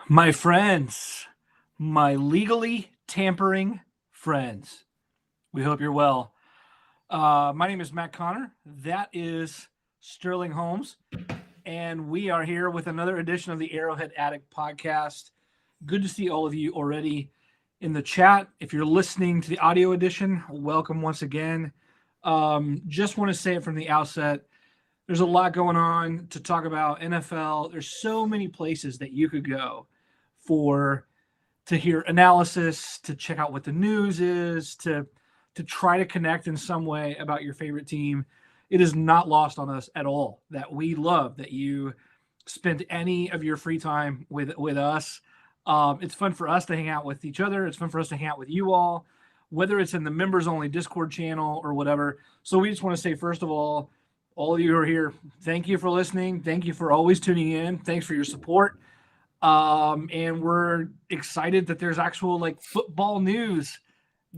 My friends, my legally tampering friends, we hope you're well. My name is Matt Conner. That is Sterling Holmes. And we are here with another edition of the Arrowhead Addict podcast. Good to see all of you already in the chat. If you're listening to the audio edition, welcome once again. Just want to say it from the outset. There's a lot going on to talk about NFL. There's so many places that you could go to hear analysis, to check out what the news is, to try to connect in some way about your favorite team. It is not lost on us at all that we love that you spend any of your free time with us. It's fun for us to hang out with each other. It's fun for us to hang out with you all, whether it's in the members only Discord channel or whatever. So we just want to say, first of all of you who are here, thank you for listening. Thank you for always tuning in. Thanks for your support. And we're excited that there's actual football news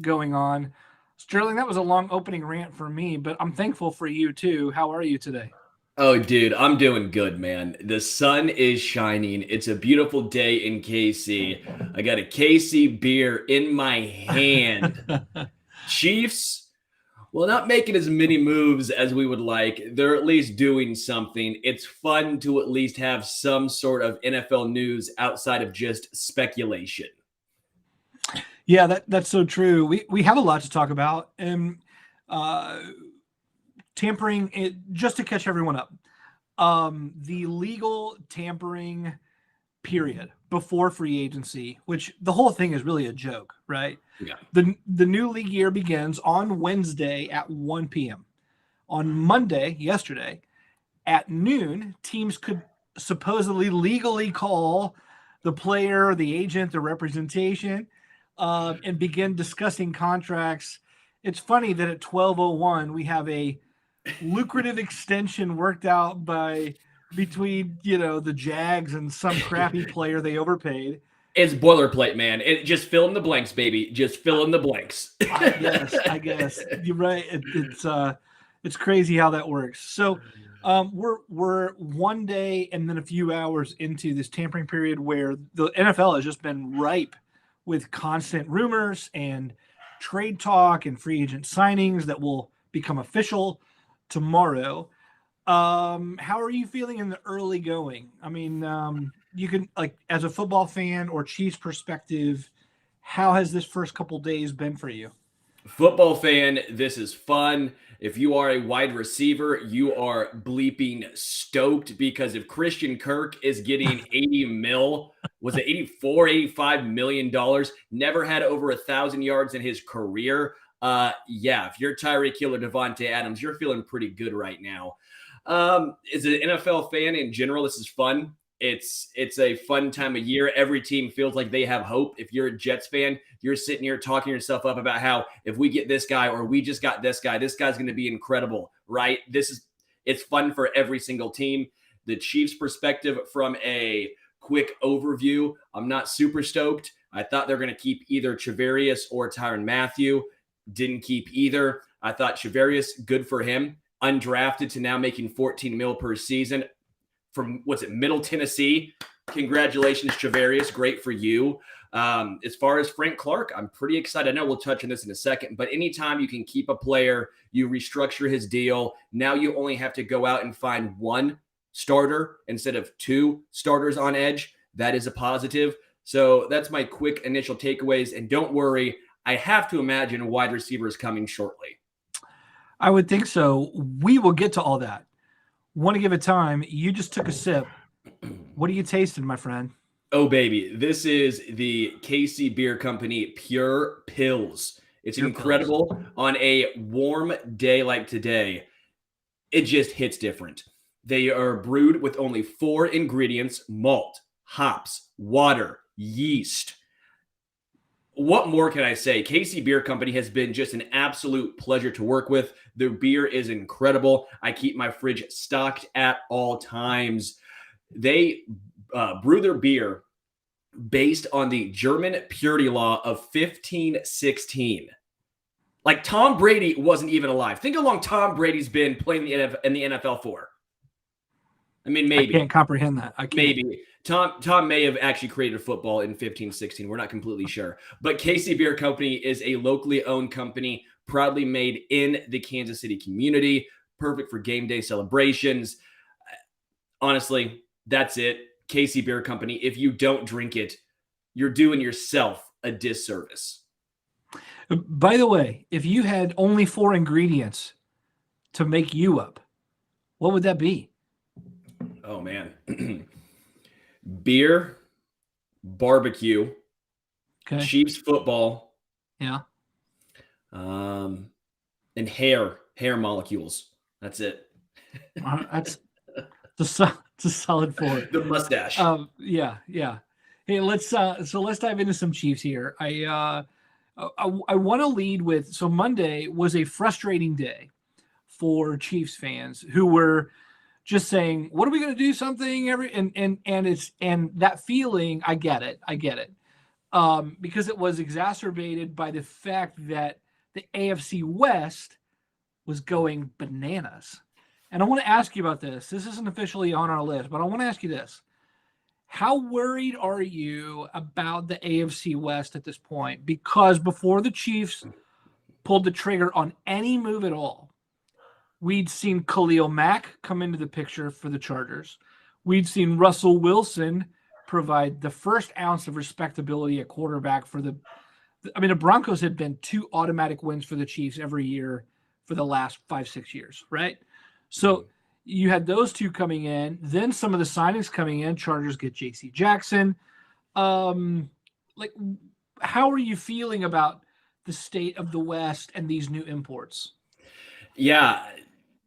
going on. Sterling, that was a long opening rant for me, but I'm thankful for you too. How are you today? Oh, dude, I'm doing good, man. The sun is shining. It's a beautiful day in KC. I got a KC beer in my hand. Chiefs, well, not making as many moves as we would like. They're at least doing something. It's fun to at least have some sort of NFL news outside of just speculation. Yeah, that's so true. We have a lot to talk about. And tampering, just to catch everyone up, the legal tampering period before free agency, which the whole thing is really a joke, right? Yeah. The new league year begins on Wednesday at 1 p.m. On Monday, yesterday, at noon, teams could supposedly legally call the player, the agent, the representation, and begin discussing contracts. It's funny that at 12:01 we have a lucrative extension worked out between the Jags and some crappy player they overpaid. It's boilerplate, man. It just fill in the blanks, baby. Just fill in the blanks. I guess you're right. It's crazy how that works. So we're one day and then a few hours into this tampering period where the NFL has just been ripe with constant rumors and trade talk and free agent signings that will become official tomorrow. How are you feeling in the early going? I mean, you can, as a football fan or Chiefs perspective, how has this first couple days been for you? Football fan, this is fun. If you are a wide receiver, you are bleeping stoked because if Christian Kirk is getting 80 mil, was it 84, $85 million, never had over 1,000 yards in his career. Yeah, if you're Tyreek Hill or Devontae Adams, you're feeling pretty good right now. As an NFL fan in general, this is fun. It's a fun time of year. Every team feels like they have hope. If you're a Jets fan, you're sitting here talking yourself up about how if we get this guy or we just got this guy's going to be incredible, right? It's fun for every single team. The Chiefs' perspective from a quick overview, I'm not super stoked. I thought they're going to keep either Za'darius or Tyrann Mathieu. Didn't keep either. I thought Za'darius, good for him. Undrafted to now making 14 mil per season from, Middle Tennessee. Congratulations, Za'darius. Great for you. As far as Frank Clark, I'm pretty excited. I know we'll touch on this in a second, but anytime you can keep a player, you restructure his deal. Now you only have to go out and find one starter instead of two starters on edge. That is a positive. So that's my quick initial takeaways. And don't worry, I have to imagine a wide receiver is coming shortly. I would think so. We will get to all that. Want to give it time. You just took a sip. What are you tasting, my friend? Oh, baby. This is the KC Beer Company Pure Pills. It's Pure incredible pills. On a warm day like today. It just hits different. They are brewed with only 4 ingredients: malt, hops, water, yeast. What more can I say? KC Beer Company has been just an absolute pleasure to work with. Their beer is incredible. I keep my fridge stocked at all times. They brew their beer based on the German purity law of 1516. Like Tom Brady wasn't even alive. Think how long Tom Brady's been playing in the NFL for. I mean, I maybe. can't comprehend that. I can't. Maybe. Tom may have actually created football in 1516. We're not completely sure. But KC Beer Company is a locally owned company, proudly made in the Kansas City community, perfect for game day celebrations. Honestly, that's it. KC Beer Company. If you don't drink it, you're doing yourself a disservice. By the way, if you had only 4 ingredients to make you up, what would that be? Oh, man. Beer, barbecue, Okay. Chiefs football, Yeah. and hair molecules. That's it. That's it's a solid 4. The mustache. Yeah. Hey, let's dive into some Chiefs here. I want to lead with, so Monday was a frustrating day for Chiefs fans who were just saying, "What are we going to do? Something every and that feeling." I get it, because it was exacerbated by the fact that the AFC West was going bananas. And I want to ask you about this. This isn't officially on our list, but I want to ask you this. How worried are you about the AFC West at this point? Because before the Chiefs pulled the trigger on any move at all, we'd seen Khalil Mack come into the picture for the Chargers. We'd seen Russell Wilson provide the first ounce of respectability at quarterback for the Broncos had been 2 automatic wins for the Chiefs every year for the last 5-6 years, right? So you had those 2 coming in, then some of the signings coming in. Chargers get J.C. Jackson. Like, how are you feeling about the state of the West and these new imports? Yeah,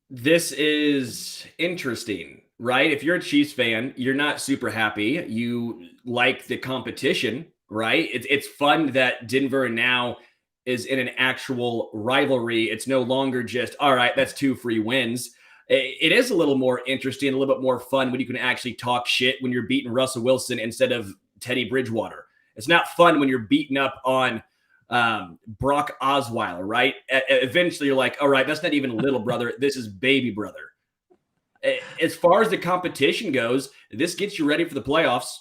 this is interesting, right? If you're a Chiefs fan, you're not super happy. You like the competition, right? It's fun that Denver now is in an actual rivalry. It's no longer just, all right, that's 2 free wins. It is a little more interesting, a little bit more fun when you can actually talk shit when you're beating Russell Wilson instead of Teddy Bridgewater. It's not fun when you're beating up on Brock Osweiler, right? Eventually you're like, all right, that's not even little brother. This is baby brother. As far as the competition goes, this gets you ready for the playoffs.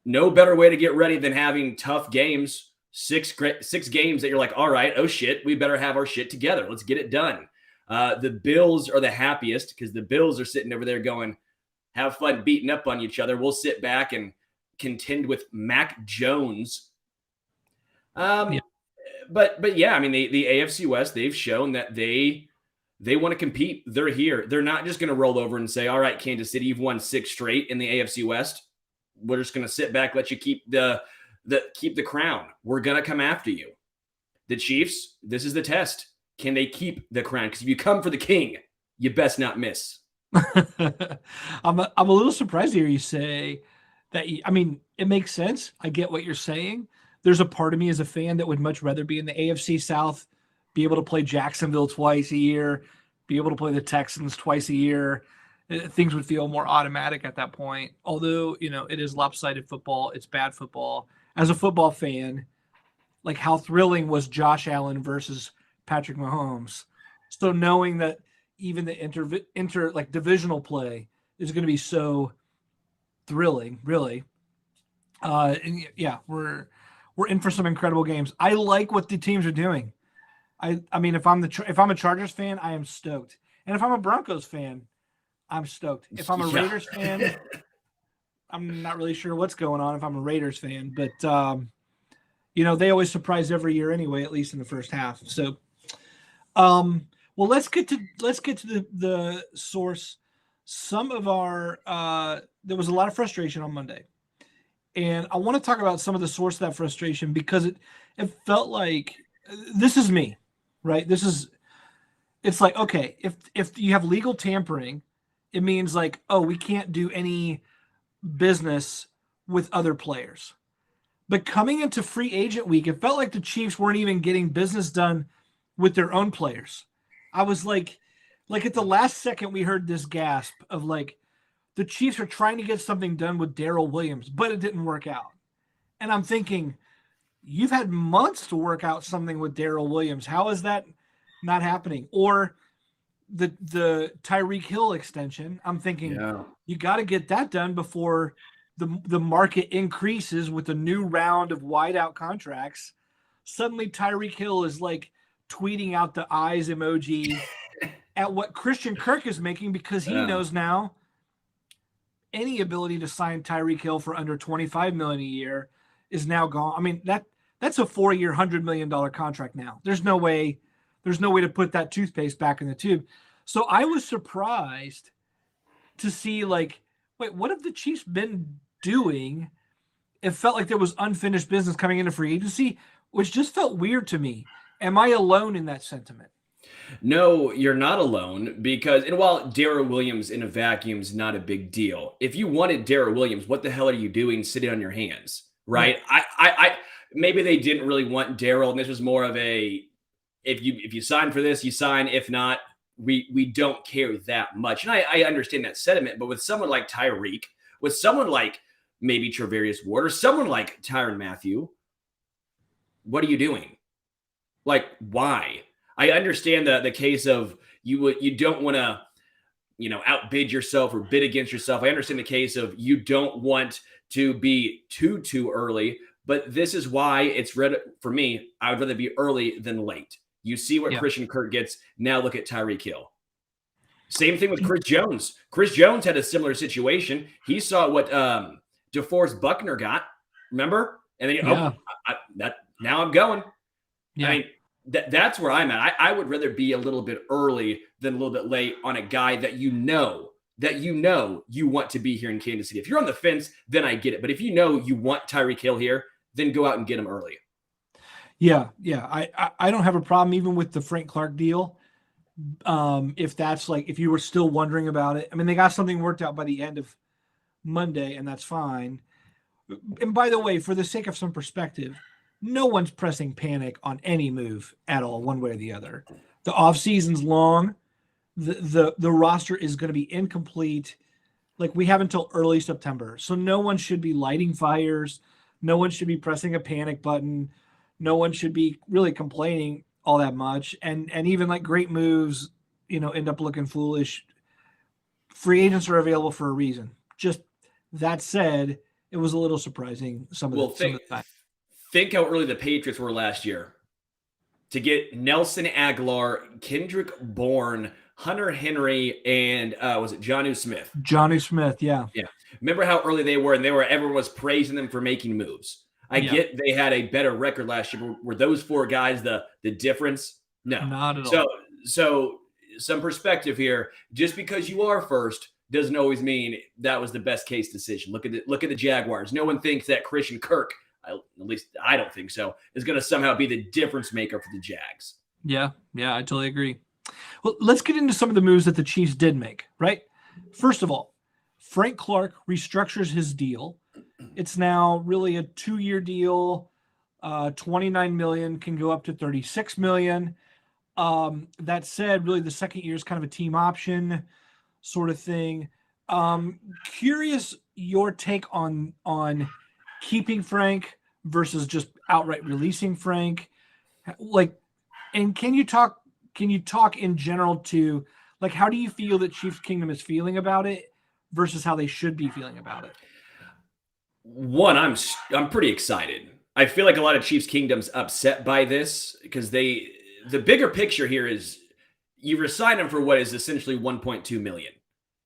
No better way to get ready than having tough games, 6 games that you're like, all right, oh shit, we better have our shit together. Let's get it done. The Bills are the happiest because the Bills are sitting over there going, have fun beating up on each other. We'll sit back and contend with Mac Jones. Yeah. But yeah, I mean, the AFC West, they've shown that they want to compete. They're here. They're not just going to roll over and say, all right, Kansas City, you've won 6 straight in the AFC West. We're just going to sit back, let you keep the crown. We're going to come after you. The Chiefs, this is the test. Can they keep the crown? Because if you come for the king, you best not miss. I'm a little surprised to hear you say that. It makes sense. I get what you're saying. There's a part of me as a fan that would much rather be in the AFC South, be able to play Jacksonville twice a year, be able to play the Texans twice a year. Things would feel more automatic at that point. Although, it is lopsided football. It's bad football. As a football fan, like, how thrilling was Josh Allen versus Patrick Mahomes? So knowing that even the divisional play is going to be so thrilling, really. And yeah, we're in for some incredible games. I like what the teams are doing. I mean, if I'm a Chargers fan, I am stoked. And if I'm a Broncos fan, I'm stoked. If I'm a Raiders fan, I'm not really sure what's going on if I'm a Raiders fan, but they always surprise every year anyway, at least in the first half. So well, let's get to the source. Some of our there was a lot of frustration on Monday. And I want to talk about some of the source of that frustration because it felt like, this is me, right? It's like, okay, if you have legal tampering, it means like, oh, we can't do any business with other players. But coming into free agent week, it felt like the Chiefs weren't even getting business done with their own players. I was like at the last second, we heard this gasp of like, the Chiefs are trying to get something done with Darrell Williams, but it didn't work out. And I'm thinking, you've had months to work out something with Darrell Williams. How is that not happening? Or the Tyreek Hill extension. I'm thinking you got to get that done before the market increases with a new round of wideout contracts. Suddenly Tyreek Hill is like tweeting out the eyes emoji at what Christian Kirk is making, because he knows now any ability to sign Tyreek Hill for under $25 million a year is now gone. I mean, that's a 4-year, $100 million contract now. There's no way to put that toothpaste back in the tube. So I was surprised to see, like, wait, what have the Chiefs been doing? It felt like there was unfinished business coming into free agency, which just felt weird to me. Am I alone in that sentiment? No, you're not alone, because, and while Darrell Williams in a vacuum is not a big deal, if you wanted Darrell Williams, what the hell are you doing sitting on your hands, right? Yeah. I maybe they didn't really want Darrell, and this was more of a, if you sign for this, you sign. If not, we don't care that much. And I understand that sentiment, but with someone like Tyreek, with someone like maybe Travarius Ward, or someone like Tyrann Mathieu, what are you doing? Like, why? I understand the case of you don't want to, outbid yourself or bid against yourself. I understand the case of you don't want to be too early, but this is why it's for me. I would rather be early than late. You see what Christian Kirk gets. Now look at Tyreek Hill. Same thing with Chris Jones. Chris Jones had a similar situation. He saw what DeForest Buckner got, remember? And then now I'm going. Yeah. I mean, that's where I'm at. I would rather be a little bit early than a little bit late on a guy that you want to be here in Kansas City. If you're on the fence, then I get it. But if you want Tyreek Hill here, then go out and get him early. Yeah. I don't have a problem even with the Frank Clark deal. If that's like, if you were still wondering about it, I mean, they got something worked out by the end of Monday, and that's fine. And by the way, for the sake of some perspective, no one's pressing panic on any move at all, one way or the other. The offseason's long. The roster is going to be incomplete. Like, we have until early September. So no one should be lighting fires. No one should be pressing a panic button. No one should be really complaining all that much. And even like great moves, end up looking foolish. Free agents are available for a reason. Just that said, it was a little surprising some of the time. Think how early the Patriots were last year to get Nelson Aguilar, Kendrick Bourne, Hunter Henry, and was it Jonnu Smith? Jonnu Smith, yeah. Remember how early they were, and everyone was praising them for making moves. I get they had a better record last year. Were those four guys the difference? No, not at all. So some perspective here. Just because you are first doesn't always mean that was the best case decision. Look at the Jaguars. No one thinks that Christian Kirk, at least I don't think so, is going to somehow be the difference maker for the Jags. Yeah, I totally agree. Well, let's get into some of the moves that the Chiefs did make, right? First of all, Frank Clark restructures his deal. It's now really a 2-year deal. $29 million can go up to $36 million. That said, really the second year is kind of a team option sort of thing. Curious your take on keeping Frank versus just outright releasing Frank. Like, and can you talk in general to, like, how do you feel that Chiefs Kingdom is feeling about it versus how they should be feeling about it? One, I'm pretty excited. I feel like a lot of Chiefs Kingdom's upset by this because the bigger picture here is you resign him for what is essentially $1.2 million.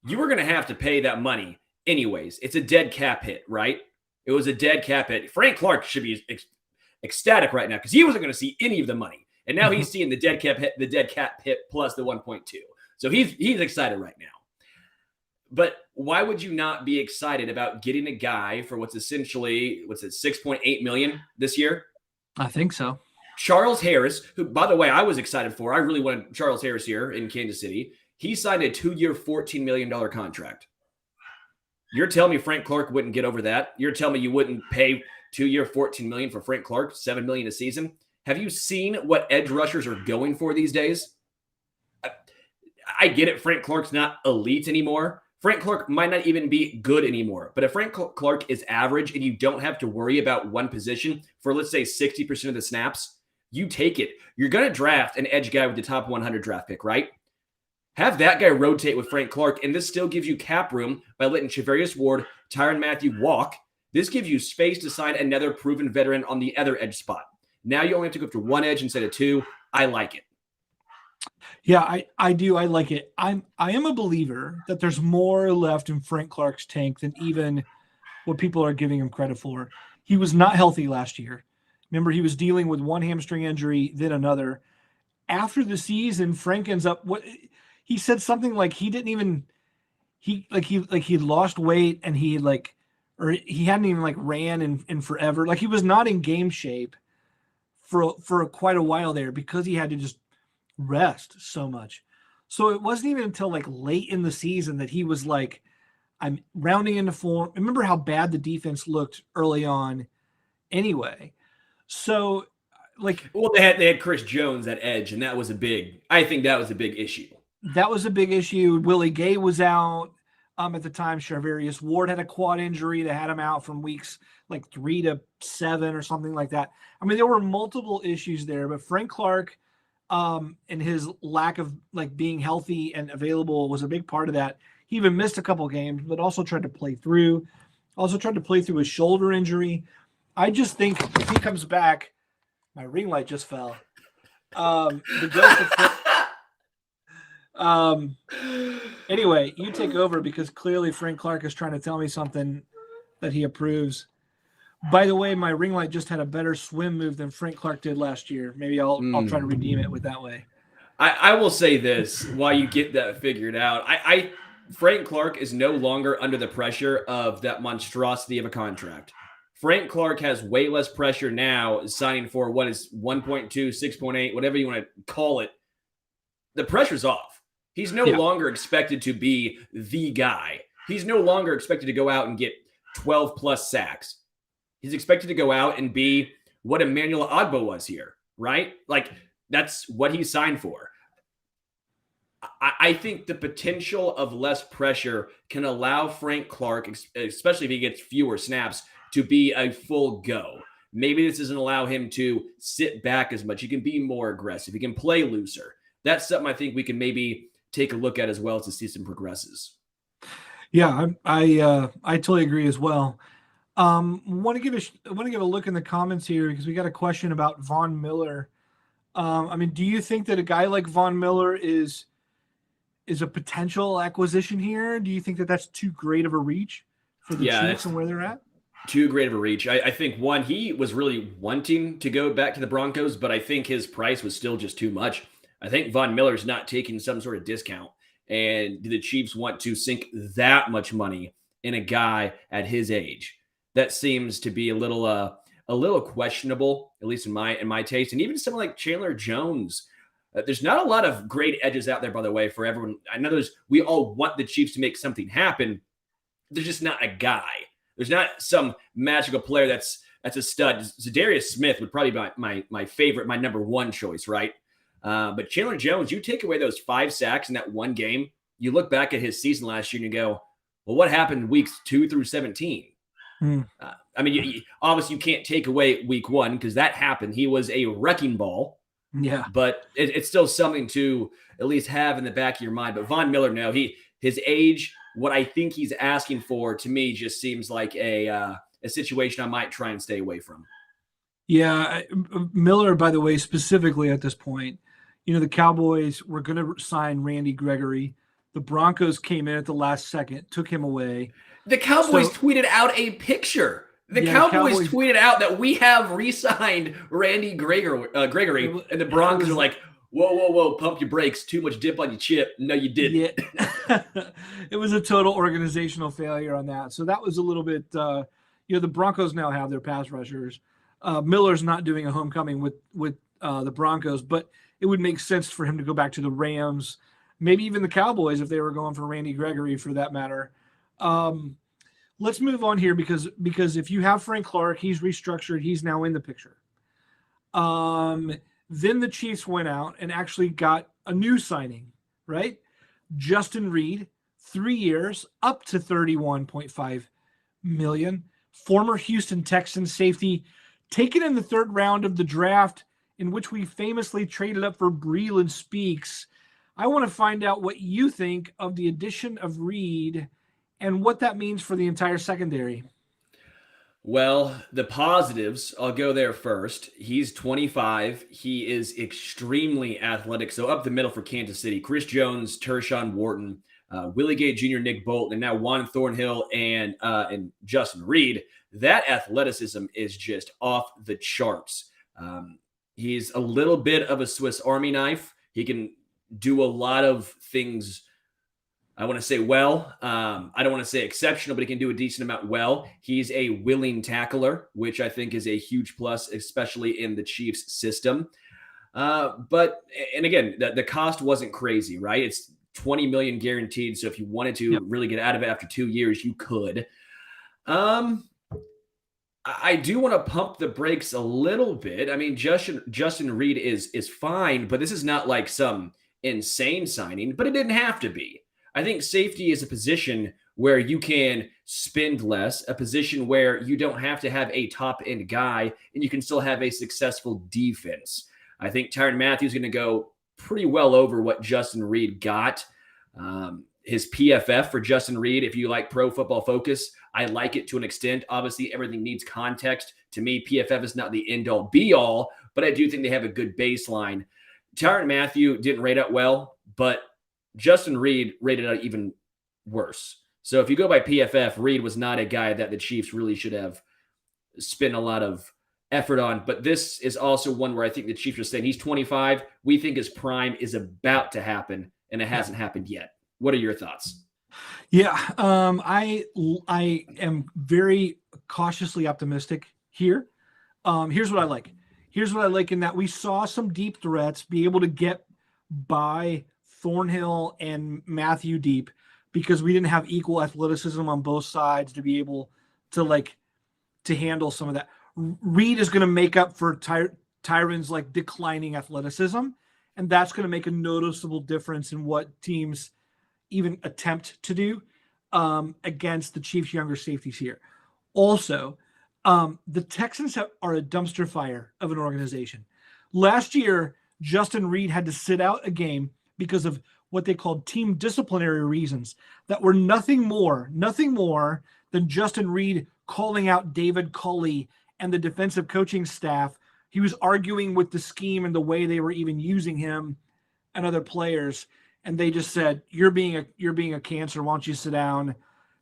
You were going to have to pay that money anyways. It's a dead cap hit, right? It was a dead cap hit. Frank Clark should be ecstatic right now because he wasn't going to see any of the money, and now he's seeing the dead cap hit plus the 1.2. So he's excited right now. But why would you not be excited about getting a guy for what's essentially, $6.8 million this year? I think so. Charles Harris, who, by the way, I was excited for. I really wanted Charles Harris here in Kansas City. He signed a 2-year, $14 million contract. You're telling me Frank Clark wouldn't get over that? You're telling me you wouldn't pay 2-year, $14 million for Frank Clark, $7 million a season? Have you seen what edge rushers are going for these days? I get it. Frank Clark's not elite anymore. Frank Clark might not even be good anymore. But if Frank Clark is average and you don't have to worry about one position for, let's say, 60% of the snaps, you take it. You're going to draft an edge guy with the top 100 draft pick, right? Have that guy rotate with Frank Clark, and this still gives you cap room by letting Charvarius Ward, Tyrann Mathieu walk. This gives you space to sign another proven veteran on the other edge spot. Now you only have to go up to one edge instead of two. I like it. Yeah, I do. I like it. I am a believer that there's more left in Frank Clark's tank than even what people are giving him credit for. He was not healthy last year. Remember, he was dealing with one hamstring injury, then another. After the season, Frank ends up what he said something like he didn't even he lost weight and he hadn't even ran in forever. Like he was not in game shape for quite a while there because he had to just rest so much. So it wasn't even until late in the season that he was like, I'm rounding into form. Remember how bad the defense looked early on anyway. So well, they had Chris Jones at edge, and I think that was a big issue. That was a big issue. Willie Gay was out at the time. Charvarius Ward had a quad injury that had him out from weeks 3 to 7 or something like that. I mean, there were multiple issues there, but Frank Clark and his lack of being healthy and available was a big part of that. He even missed a couple games, but also tried to play through. Also tried to play through his shoulder injury. I just think if he comes back, my ring light just fell. The ghost of anyway, you take over because clearly Frank Clark is trying to tell me something that he approves. By the way, my ring light just had a better swim move than Frank Clark did last year. Maybe I'll try to redeem it with that way. I will say this while you get that figured out. Frank Clark is no longer under the pressure of that monstrosity of a contract. Frank Clark has way less pressure now signing for what is 1.2, 6.8, whatever you want to call it. The pressure's off. He's no longer expected to be the guy. He's no longer expected to go out and get 12 plus sacks. He's expected to go out and be what Emmanuel Ogbah was here, right? That's what he signed for. I think the potential of less pressure can allow Frank Clark, especially if he gets fewer snaps, to be a full go. Maybe this doesn't allow him to sit back as much. He can be more aggressive. He can play looser. That's something I think we can maybe take a look at as well as the season progresses. Yeah, I totally agree as well. Want to give a look in the comments here because we got a question about Von Miller. I mean, do you think that a guy like Von Miller is a potential acquisition here? Do you think that that's too great of a reach for the Chiefs and where they're at? Too great of a reach. I think one, he was really wanting to go back to the Broncos, but I think his price was still just too much. I think Von Miller's not taking some sort of discount. And do the Chiefs want to sink that much money in a guy at his age? That seems to be a little questionable, at least in my taste. And even someone like Chandler Jones. There's not a lot of great edges out there, by the way, for everyone. I know we all want the Chiefs to make something happen. There's just not a guy. There's not some magical player that's a stud. Za'Darius Smith would probably be my favorite, my number one choice, right? But Chandler Jones, you take away those 5 sacks in that one game, you look back at his season last year and you go, well, what happened weeks 2 through 17? I mean, obviously you can't take away week 1 because that happened. He was a wrecking ball. Yeah. But it's still something to at least have in the back of your mind. But Von Miller, no, his age, what I think he's asking for, to me, just seems like a situation I might try and stay away from. Yeah, Miller, by the way, specifically at this point, the Cowboys were going to sign Randy Gregory. The Broncos came in at the last second, took him away. The Cowboys tweeted out a picture. The Cowboys tweeted out that we have re-signed Randy Gregory, and the Broncos are like, whoa, pump your brakes. Too much dip on your chip. No, you didn't. Yeah. It was a total organizational failure on that. So that was a little bit, the Broncos now have their pass rushers. Miller's not doing a homecoming with the Broncos, but it would make sense for him to go back to the Rams, maybe even the Cowboys if they were going for Randy Gregory for that matter. Let's move on here because if you have Frank Clark, he's restructured. He's now in the picture. Then the Chiefs went out and actually got a new signing, right? Justin Reid, 3 years, up to $31.5 million. Former Houston Texans safety, taken in the 3rd round of the draft, in which we famously traded up for Breeland Speaks. I want to find out what you think of the addition of Reid and what that means for the entire secondary. Well, the positives, I'll go there first. He's 25. He is extremely athletic. So up the middle for Kansas City, Chris Jones, Tershawn Wharton, Willie Gay Jr., Nick Bolton, and now Juan Thornhill and Justin Reid. That athleticism is just off the charts. He's a little bit of a Swiss Army knife. He can do a lot of things. I want to say well. I don't want to say exceptional, but he can do a decent amount well. He's a willing tackler, which I think is a huge plus, especially in the Chiefs system. But again, the cost wasn't crazy, right? It's $20 million guaranteed. So if you wanted to really get out of it after 2 years, you could. I do want to pump the brakes a little bit. I mean, Justin Reid is fine, but this is not like some insane signing, but it didn't have to be. I think safety is a position where you can spend less, a position where you don't have to have a top-end guy, and you can still have a successful defense. I think Tyrann Mathieu is going to go pretty well over what Justin Reid got. His PFF for Justin Reid, if you like Pro Football Focus, I like it to an extent. Obviously, everything needs context. To me, PFF is not the end-all, be-all, but I do think they have a good baseline. Tyrann Mathieu didn't rate out well, but Justin Reid rated out even worse. So if you go by PFF, Reid was not a guy that the Chiefs really should have spent a lot of effort on. But this is also one where I think the Chiefs are saying he's 25. We think his prime is about to happen, and it hasn't happened yet. What are your thoughts? Yeah, I am very cautiously optimistic here. Here's what I like. Here's what I like in that we saw some deep threats be able to get by Thornhill and Mathieu deep because we didn't have equal athleticism on both sides to be able to to handle some of that. Reid is going to make up for Tyrann's declining athleticism, and that's going to make a noticeable difference in what teams even attempt to do against the Chiefs' younger safeties here. Also, the Texans are a dumpster fire of an organization. Last year, Justin Reid had to sit out a game because of what they called team disciplinary reasons that were nothing more than Justin Reid calling out David Culley and the defensive coaching staff. He was arguing with the scheme and the way they were even using him and other players. And they just said, you're being a cancer. Why don't you sit down?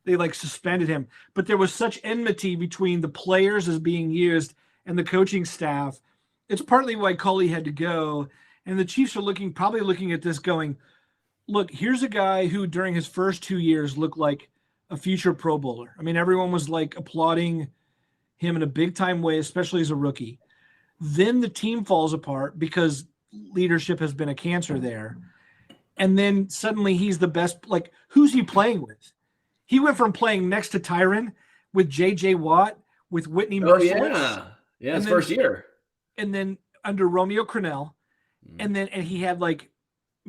They suspended him. But there was such enmity between the players as being used and the coaching staff. It's partly why Culley had to go. And the Chiefs are probably looking at this going, look, here's a guy who during his first 2 years looked like a future Pro Bowler. I mean, everyone was applauding him in a big time way, especially as a rookie. Then the team falls apart because leadership has been a cancer there. And then suddenly he's the best. Who's he playing with? He went from playing next to Tyrann with J.J. Watt, with Whitney Merciless. Yeah, his first year. And then under Romeo Crennel. And he had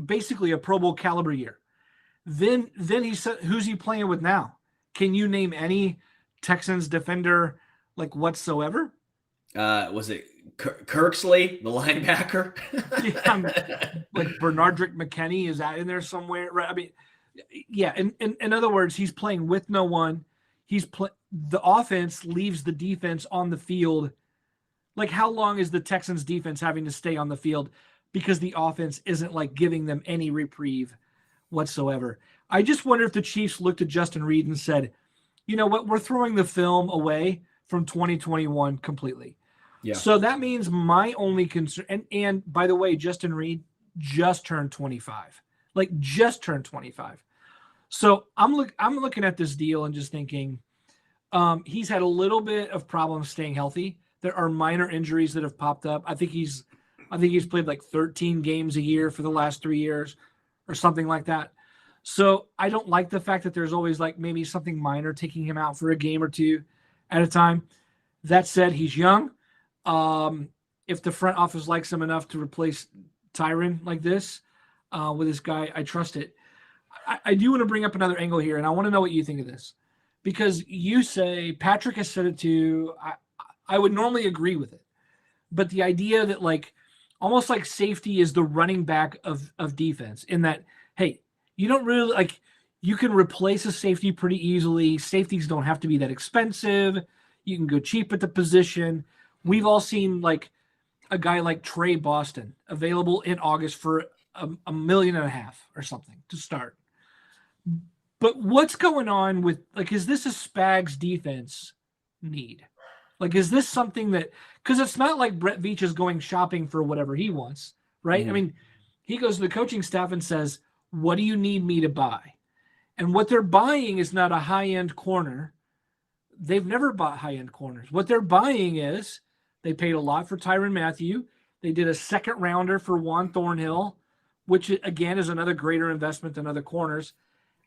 basically a Pro Bowl caliber year. Then he said, who's he playing with now? Can you name any Texans defender whatsoever? Was it Kirksley, the linebacker? Bernardrick McKinney, is that in there somewhere? Right. I mean, yeah. In other words, he's playing with no one. The offense leaves the defense on the field. How long is the Texans defense having to stay on the field because the offense isn't giving them any reprieve whatsoever? I just wonder if the Chiefs looked at Justin Reid and said, you know what, we're throwing the film away from 2021 completely. Yeah. So that means my only concern, and by the way, Justin Reid just turned 25, just turned 25. So I'm looking at this deal and just thinking, he's had a little bit of problems staying healthy. There are minor injuries that have popped up. I think he's played 13 games a year for the last 3 years or something like that. So I don't like the fact that there's always maybe something minor taking him out for a game or two at a time. That said, he's young. If the front office likes him enough to replace Tyrann like this with this guy, I trust it. I do want to bring up another angle here, and I want to know what you think of this. Because you say, Patrick has said it too, I would normally agree with it. But the idea that almost like safety is the running back of defense in that, hey, you don't really like, you can replace a safety pretty easily. Safeties don't have to be that expensive. You can go cheap at the position. We've all seen like a guy like Trey Boston available in August for $1.5 million or something to start. But what's going on with, like, is this a Spags defense need? Like, is this something that, because it's not like Brett Veach is going shopping for whatever he wants, right? I mean, he goes to the coaching staff and says, what do you need me to buy? And what they're buying is not a high-end corner. They've never bought high-end corners. What they're buying is, they paid a lot for Tyrann Mathieu. They did a second rounder for Juan Thornhill, which again is another greater investment than other corners.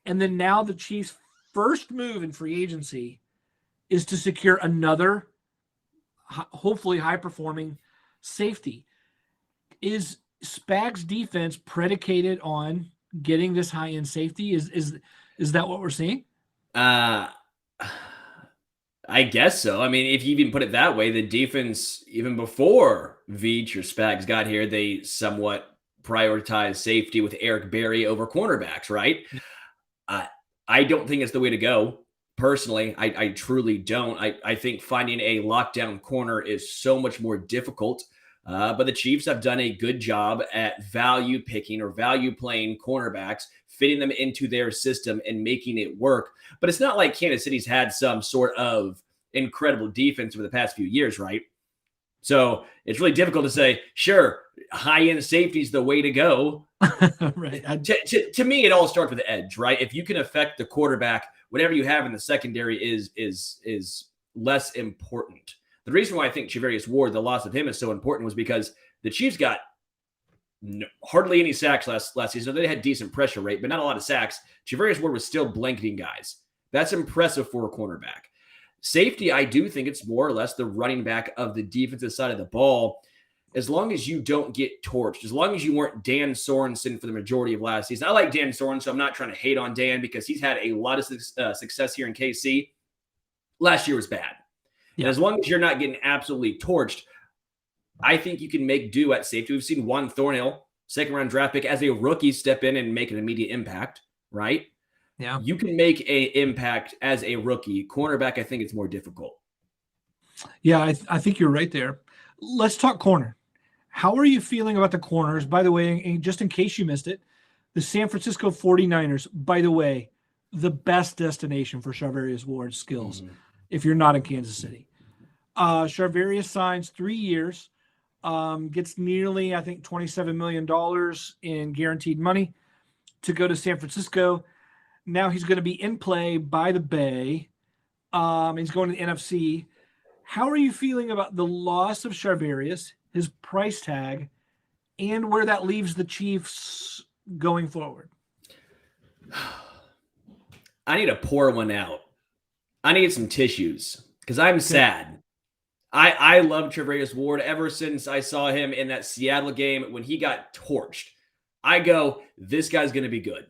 And then now the Chiefs' first move in free agency is to secure another, hopefully high-performing safety. Is Spags' defense predicated on getting this high-end safety? Is that what we're seeing? I guess so. I mean, if you even put it that way, the defense, even before Veach or Spags got here, they somewhat prioritized safety with Eric Berry over cornerbacks, right? I don't think it's the way to go. Personally, I truly don't. I think finding a lockdown corner is so much more difficult. But the Chiefs have done a good job at value picking or value playing cornerbacks, fitting them into their system and making it work. But it's not like Kansas City's had some sort of incredible defense over the past few years, right? So it's really difficult to say, sure, high-end safety is the way to go. Right. To me, it all starts with the edge, right? If you can affect the quarterback, whatever you have in the secondary is less important. The reason why I think Charvarius Ward, the loss of him is so important was because the Chiefs got hardly any sacks last season. They had decent pressure rate, but not a lot of sacks. Charvarius Ward was still blanketing guys. That's impressive for a cornerback. Safety, I do think it's more or less the running back of the defensive side of the ball. As long as you don't get torched, as long as you weren't Dan Sorensen for the majority of last season. I like Dan Sorensen, so I'm not trying to hate on Dan because he's had a lot of success here in KC. Last year was bad. Yeah. And as long as you're not getting absolutely torched, I think you can make do at safety. We've seen Juan Thornhill, second-round draft pick, as a rookie step in and make an immediate impact, right? Yeah. You can make an impact as a rookie. Cornerback, I think it's more difficult. Yeah, I think you're right there. Let's talk corner. How are you feeling about the corners? By the way, just in case you missed it, the San Francisco 49ers, by the way, the best destination for Charvarius Ward's skills if you're not in Kansas City. Charvarius signs 3 years, gets nearly, I think, $27 million in guaranteed money to go to San Francisco. Now he's going to be in play by the Bay. He's going to the NFC. How are you feeling about the loss of Charvarius, his price tag, and where that leaves the Chiefs going forward? I need to pour one out. I need some tissues because I'm sad. I love Charvarius Ward ever since I saw him in that Seattle game when he got torched. I go, this guy's going to be good.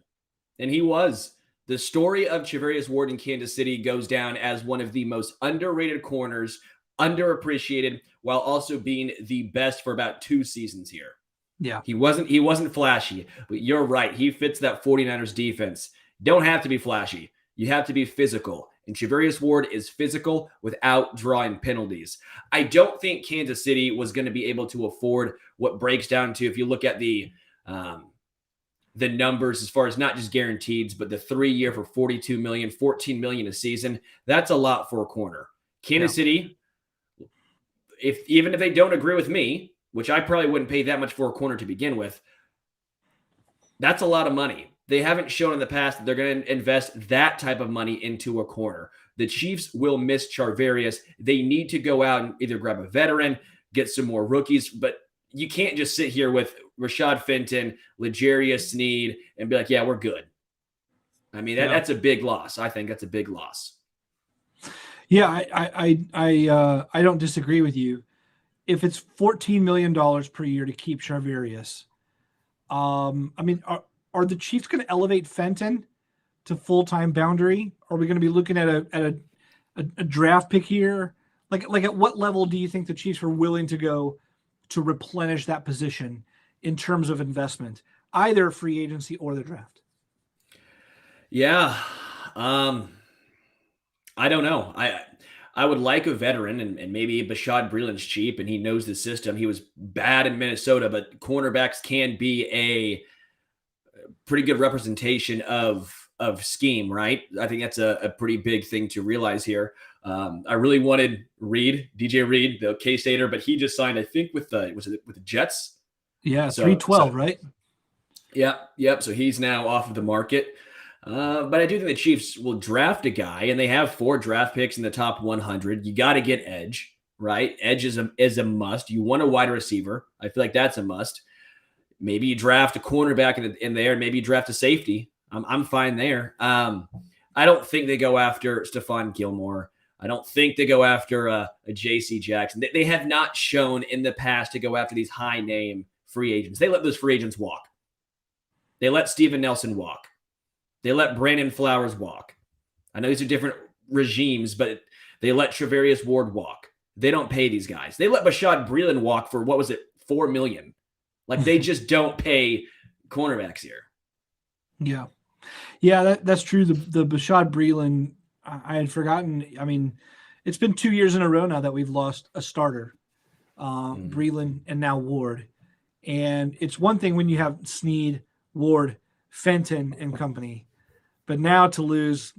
And he was. The story of Charvarius Ward in Kansas City goes down as one of the most underrated corners, underappreciated, while also being the best for about 2 seasons here. Yeah. He wasn't flashy, but you're right. He fits that 49ers defense. Don't have to be flashy. You have to be physical. And Charvarius Ward is physical without drawing penalties. I don't think Kansas City was going to be able to afford what breaks down to, if you look at the numbers as far as not just guaranteed, but the 3-year for $42 million, $14 million a season. That's a lot for a corner. Kansas City, even if they don't agree with me, which I probably wouldn't pay that much for a corner to begin with, that's a lot of money. They haven't shown in the past that they're going to invest that type of money into a corner. The Chiefs will miss Charvarius. They need to go out and either grab a veteran, get some more rookies, but you can't just sit here with Rashad Fenton, L'Jarius Sneed, and be like, yeah, we're good. I mean, that's a big loss. I think that's a big loss. Yeah, I don't disagree with you. If it's $14 million per year to keep Charvarius, I mean, are the Chiefs going to elevate Fenton to full-time boundary? Are we going to be looking at a draft pick here? Like at what level do you think the Chiefs are willing to go to replenish that position in terms of investment, either free agency or the draft? Yeah. I don't know. I would like a veteran, and maybe Bashaud Breeland's cheap and he knows the system. He was bad in Minnesota, but cornerbacks can be a pretty good representation of scheme, right? I think that's a pretty big thing to realize here. I really wanted Reid, DJ Reid, the K-Stater, but he just signed, I think, with the Jets. Yeah, 312, right? Yep. So he's now off of the market. But I do think the Chiefs will draft a guy, and they have 4 draft picks in the top 100. You got to get edge, right? Edge is a must. You want a wide receiver. I feel like that's a must. Maybe you draft a cornerback in there, and maybe you draft a safety. I'm fine there. I don't think they go after Stephon Gilmore. I don't think they go after a J.C. Jackson. They have not shown in the past to go after these high-name free agents. They let those free agents walk. They let Steven Nelson walk. They let Brandon Flowers walk. I know these are different regimes, but they let Travarius Ward walk. They don't pay these guys. They let Bashaud Breeland walk for, what was it, $4 million. Like, they just don't pay cornerbacks here. Yeah, that's true. The Bashaud Breeland, I had forgotten. I mean, it's been 2 years in a row now that we've lost a starter, Breeland and now Ward. And it's one thing when you have Snead, Ward, Fenton, and company. But now to lose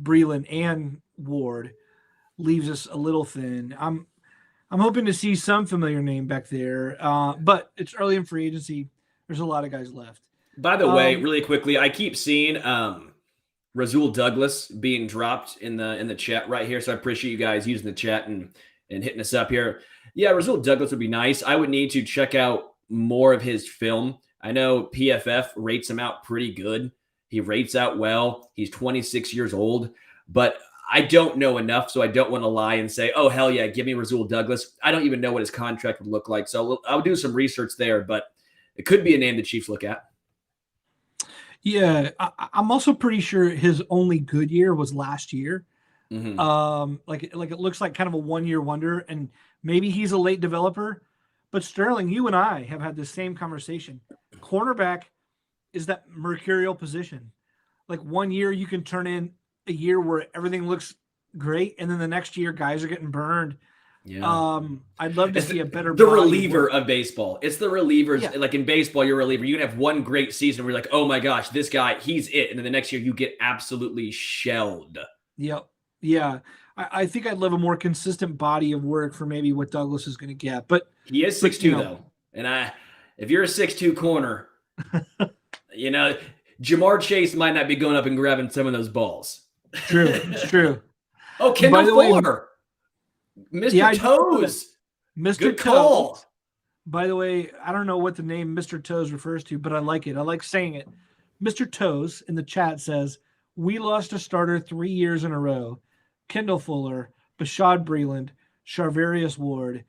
Breeland and Ward leaves us a little thin. I'm hoping to see some familiar name back there, but it's early in free agency. There's a lot of guys left. By the way, really quickly, I keep seeing Rasul Douglas being dropped in the chat right here, so I appreciate you guys using the chat and hitting us up here. Yeah, Rasul Douglas would be nice. I would need to check out more of his film. I know PFF rates him out pretty good. He rates out well. He's 26 years old, but I don't know enough, so I don't want to lie and say, oh, hell yeah, give me Rasul Douglas. I don't even know what his contract would look like, so I'll do some research there, but it could be a name the Chiefs look at. Yeah, I'm also pretty sure his only good year was last year. Mm-hmm. Like it looks like kind of a one-year wonder, and maybe he's a late developer. But Sterling, you and I have had the same conversation. Cornerback is that mercurial position. Like 1 year you can turn in a year where everything looks great, and then the next year guys are getting burned. Yeah. I'd love to see a better reliever of baseball. It's the relievers. Yeah. Like in baseball, you're a reliever. You can have one great season where you're like, oh my gosh, this guy, he's it. And then the next year you get absolutely shelled. Yep. Yeah. I think I'd love a more consistent body of work for maybe what Douglas is going to get. But he is 6'2", though. And if you're a 6'2" corner, Jamar Chase might not be going up and grabbing some of those balls. True. It's true. Oh, Kendall Fuller. Mr. Toes. Mr. Good Toes. Call. By the way, I don't know what the name Mr. Toes refers to, but I like it. I like saying it. Mr. Toes in the chat says, we lost a starter 3 years in a row. Kendall Fuller, Bashaud Breeland, Charvarius Ward.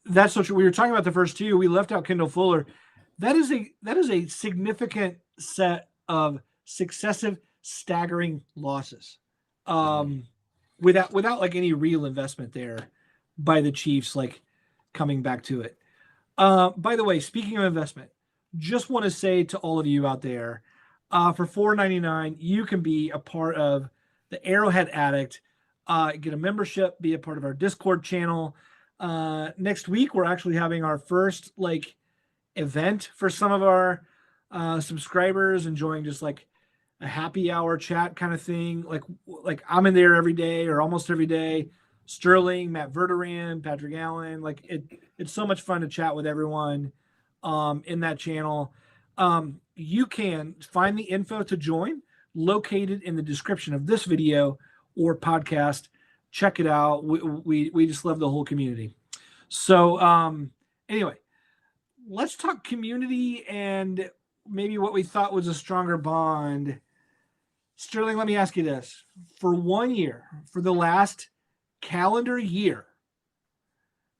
That's what we were talking about the first two. We left out Kendall Fuller. That is a significant set of successive staggering losses. Without like any real investment there by the Chiefs, like coming back to it. By the way, speaking of investment, just want to say to all of you out there, for $4.99, you can be a part of the Arrowhead Addict, get a membership, be a part of our Discord channel. Next week, we're actually having our first event for some of our subscribers, enjoying just like a happy hour chat kind of thing. Like I'm in there every day or almost every day. Sterling, Matt Verderan, Patrick Allen. It's so much fun to chat with everyone in that channel. You can find the info to join located in the description of this video or podcast. Check it out. We just love the whole community. So anyway, let's talk community and maybe what we thought was a stronger bond. Sterling, let me ask you this. For 1 year, for the last calendar year,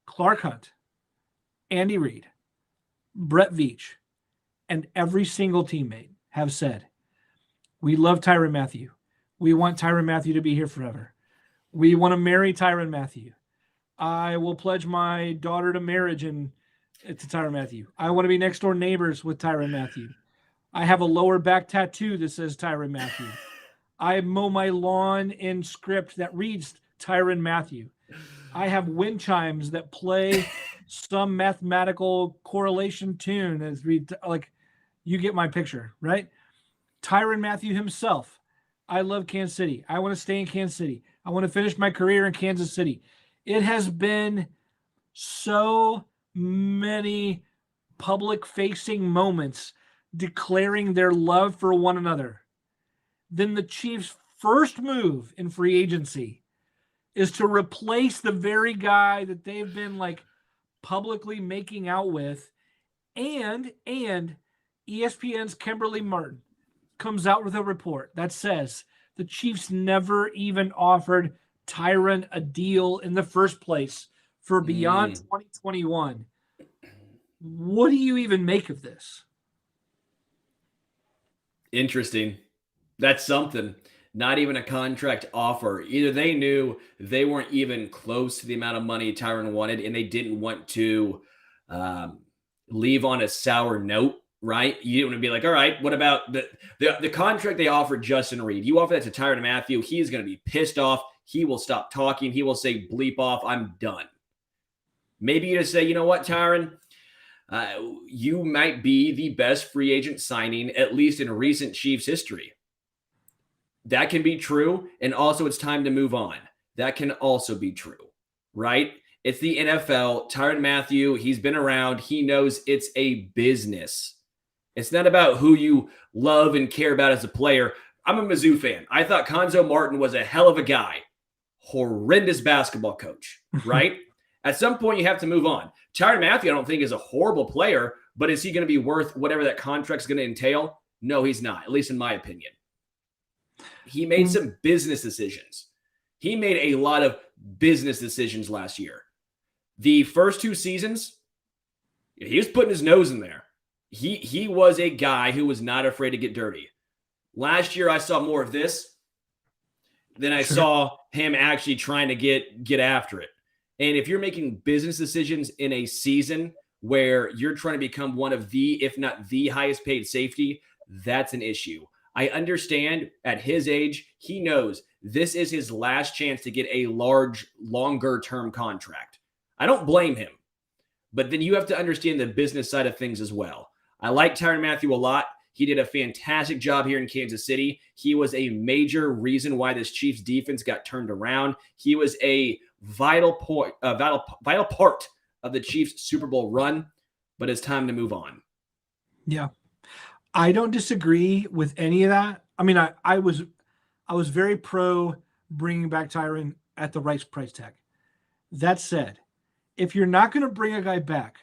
Clark Hunt, Andy Reid, Brett Veach, and every single teammate have said, we love Tyrann Mathieu. We want Tyrann Mathieu to be here forever. We want to marry Tyrann Mathieu. I will pledge my daughter to marriage and to Tyrann Mathieu. I want to be next door neighbors with Tyrann Mathieu. I have a lower back tattoo that says Tyrann Mathieu. I mow my lawn in script that reads Tyrann Mathieu. I have wind chimes that play some mathematical correlation tune as like you get my picture, right? Tyrann Mathieu himself. I love Kansas City. I want to stay in Kansas City. I want to finish my career in Kansas City. It has been so many public facing moments declaring their love for one another. Then the Chiefs' first move in free agency is to replace the very guy that they've been like publicly making out with. And ESPN's Kimberly Martin comes out with a report that says the Chiefs never even offered Tyrann a deal in the first place for beyond 2021. What do you even make of this? Interesting. That's something. Not even a contract offer. Either they knew they weren't even close to the amount of money Tyrann wanted, and they didn't want to leave on a sour note, right? You didn't want to be like, all right, what about the contract they offered Justin Reid? You offer that to Tyrann Mathieu, he's going to be pissed off. He will stop talking. He will say, bleep off, I'm done. Maybe you just say, you know what, Tyrann? You might be the best free agent signing, at least in recent Chiefs history. That can be true. And also it's time to move on. That can also be true, right? It's the NFL. Tyrann Mathieu, he's been around. He knows it's a business. It's not about who you love and care about as a player. I'm a Mizzou fan. I thought Konzo Martin was a hell of a guy. Horrendous basketball coach, right? At some point, you have to move on. Tyrann Mathieu, I don't think, is a horrible player, but is he going to be worth whatever that contract's going to entail? No, he's not, at least in my opinion. He made some business decisions. He made a lot of business decisions last year. The first two seasons, he was putting his nose in there. He was a guy who was not afraid to get dirty. Last year, I saw more of this than I saw him actually trying to get after it. And if you're making business decisions in a season where you're trying to become one of the, if not the highest paid safety, that's an issue. I understand at his age, he knows this is his last chance to get a large, longer term contract. I don't blame him, but then you have to understand the business side of things as well. I like Tyrann Mathieu a lot. He did a fantastic job here in Kansas City. He was a major reason why this Chiefs defense got turned around. He was a vital part of the Chiefs Super Bowl run, but it's time to move on. Yeah. I don't disagree with any of that. I mean, I was very pro bringing back Tyrann at the right price tag. That said, if you're not going to bring a guy back,